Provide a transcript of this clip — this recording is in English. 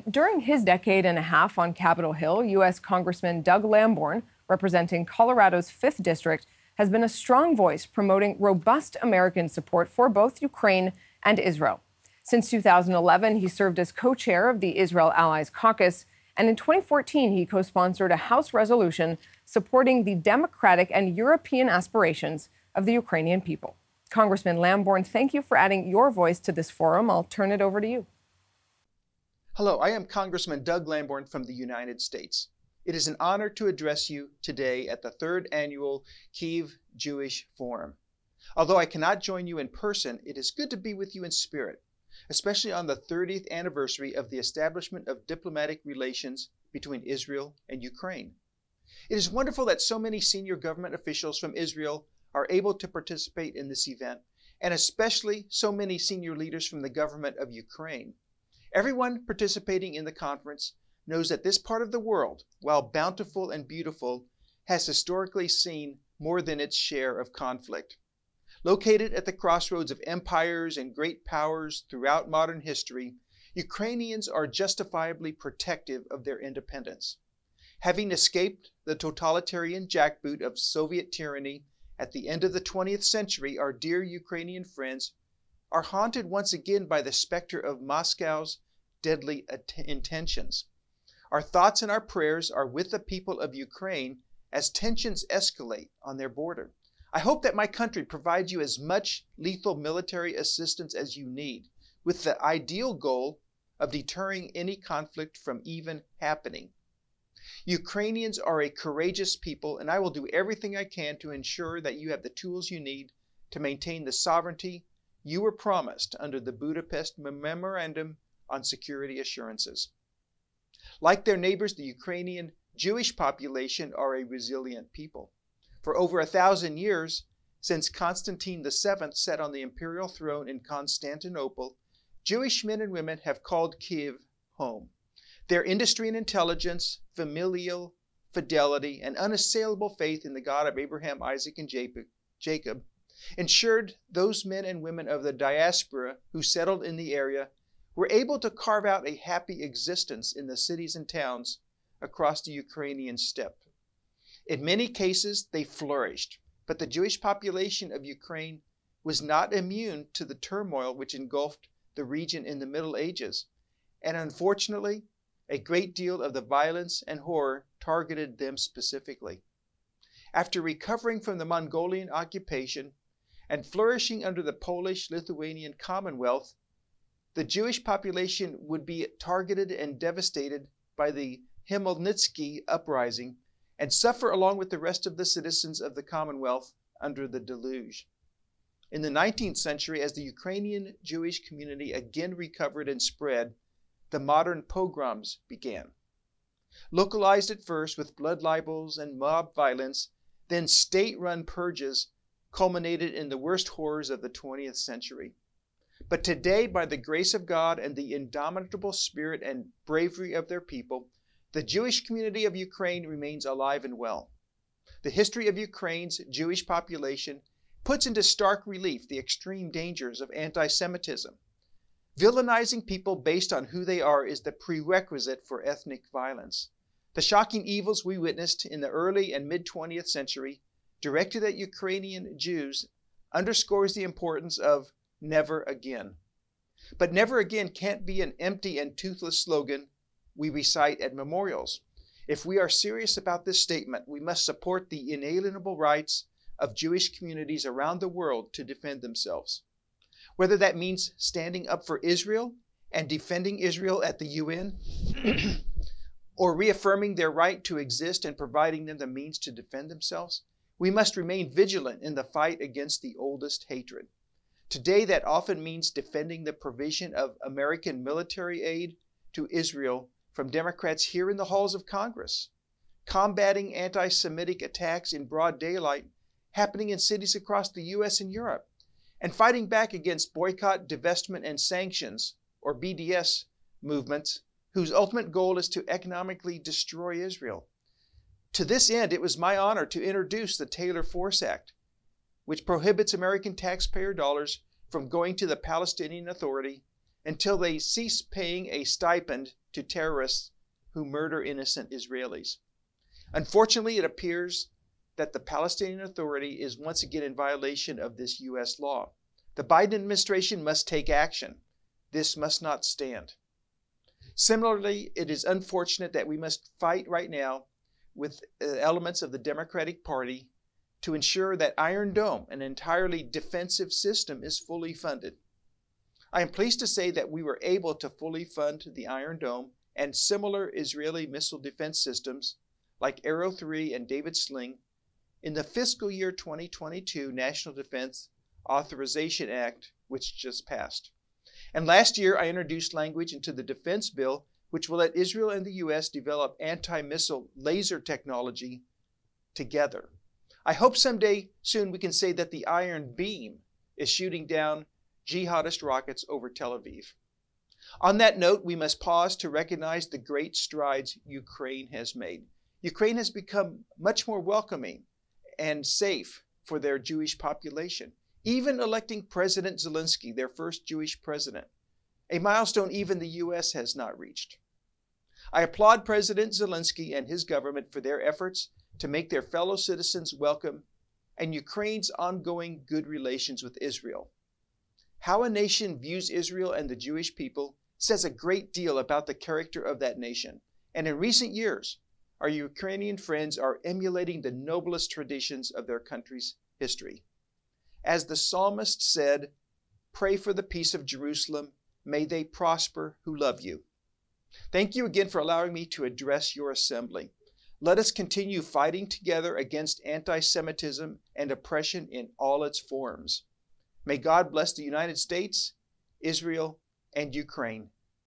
During his decade and a half on Capitol Hill, U.S. Congressman Doug Lamborn, representing Colorado's 5th District, has been a strong voice promoting robust American support for both Ukraine and Israel. Since 2011, he served as co-chair of the Israel Allies Caucus, and in 2014, he co-sponsored a House resolution supporting the democratic and European aspirations of the Ukrainian people. Congressman Lamborn, thank you for adding your voice to this forum. I'll turn it over to you. Hello, I am Congressman Doug Lamborn from the United States. It is an honor to address you today at the 3rd Annual Kyiv Jewish Forum. Although I cannot join you in person, it is good to be with you in spirit, especially on the 30th anniversary of the establishment of diplomatic relations between Israel and Ukraine. It is wonderful that so many senior government officials from Israel are able to participate in this event, and especially so many senior leaders from the government of Ukraine. Everyone participating in the conference knows that this part of the world, while bountiful and beautiful, has historically seen more than its share of conflict. Located at the crossroads of empires and great powers throughout modern history, Ukrainians are justifiably protective of their independence. Having escaped the totalitarian jackboot of Soviet tyranny at the end of the 20th century, our dear Ukrainian friends are haunted once again by the specter of Moscow's deadly intentions. Our thoughts and our prayers are with the people of Ukraine as tensions escalate on their border. I hope that my country provides you as much lethal military assistance as you need, with the ideal goal of deterring any conflict from even happening. Ukrainians are a courageous people, and I will do everything I can to ensure that you have the tools you need to maintain the sovereignty you were promised under the Budapest Memorandum on Security Assurances. Like their neighbors, the Ukrainian Jewish population are a resilient people. For over 1,000 years, since Constantine VII sat on the imperial throne in Constantinople, Jewish men and women have called Kyiv home. Their industry and intelligence, familial fidelity, and unassailable faith in the God of Abraham, Isaac, and Jacob ensured those men and women of the diaspora who settled in the area were able to carve out a happy existence in the cities and towns across the Ukrainian steppe. In many cases, they flourished, but the Jewish population of Ukraine was not immune to the turmoil which engulfed the region in the Middle Ages, and unfortunately, a great deal of the violence and horror targeted them specifically. After recovering from the Mongolian occupation and flourishing under the Polish-Lithuanian Commonwealth, the Jewish population would be targeted and devastated by the Khmelnytsky uprising and suffer along with the rest of the citizens of the Commonwealth under the deluge. In the 19th century, as the Ukrainian Jewish community again recovered and spread, the modern pogroms began. Localized at first with blood libels and mob violence, then state-run purges culminated in the worst horrors of the 20th century. But today, by the grace of God and the indomitable spirit and bravery of their people, the Jewish community of Ukraine remains alive and well. The history of Ukraine's Jewish population puts into stark relief the extreme dangers of anti-Semitism. Villainizing people based on who they are is the prerequisite for ethnic violence. The shocking evils we witnessed in the early and mid-20th century, directed at Ukrainian Jews, underscores the importance of never again. But never again can't be an empty and toothless slogan we recite at memorials. If we are serious about this statement, we must support the inalienable rights of Jewish communities around the world to defend themselves. Whether that means standing up for Israel and defending Israel at the UN, or reaffirming their right to exist and providing them the means to defend themselves, we must remain vigilant in the fight against the oldest hatred. Today, that often means defending the provision of American military aid to Israel from Democrats here in the halls of Congress, combating anti-Semitic attacks in broad daylight happening in cities across the U.S. and Europe, and fighting back against boycott, divestment, and sanctions, or BDS, movements whose ultimate goal is to economically destroy Israel. To this end, it was my honor to introduce the Taylor-Force Act, which prohibits American taxpayer dollars from going to the Palestinian Authority until they cease paying a stipend to terrorists who murder innocent Israelis. Unfortunately, it appears that the Palestinian Authority is once again in violation of this U.S. law. The Biden administration must take action. This must not stand. Similarly, it is unfortunate that we must fight right now with elements of the Democratic Party to ensure that Iron Dome, an entirely defensive system, is fully funded. I am pleased to say that we were able to fully fund the Iron Dome and similar Israeli missile defense systems like Arrow 3 and David Sling in the fiscal year 2022 National Defense Authorization Act, which just passed. And last year, I introduced language into the defense bill, which will let Israel and the U.S. develop anti-missile laser technology together. I hope someday soon we can say that the Iron Beam is shooting down jihadist rockets over Tel Aviv. On that note, we must pause to recognize the great strides Ukraine has made. Ukraine has become much more welcoming and safe for their Jewish population, even electing President Zelensky, their first Jewish president, a milestone even the U.S. has not reached. I applaud President Zelensky and his government for their efforts to make their fellow citizens welcome and Ukraine's ongoing good relations with Israel. How a nation views Israel and the Jewish people says a great deal about the character of that nation. And in recent years, our Ukrainian friends are emulating the noblest traditions of their country's history. As the psalmist said, "Pray for the peace of Jerusalem. May they prosper who love you." Thank you again for allowing me to address your assembly. Let us continue fighting together against anti-Semitism and oppression in all its forms. May God bless the United States, Israel, and Ukraine.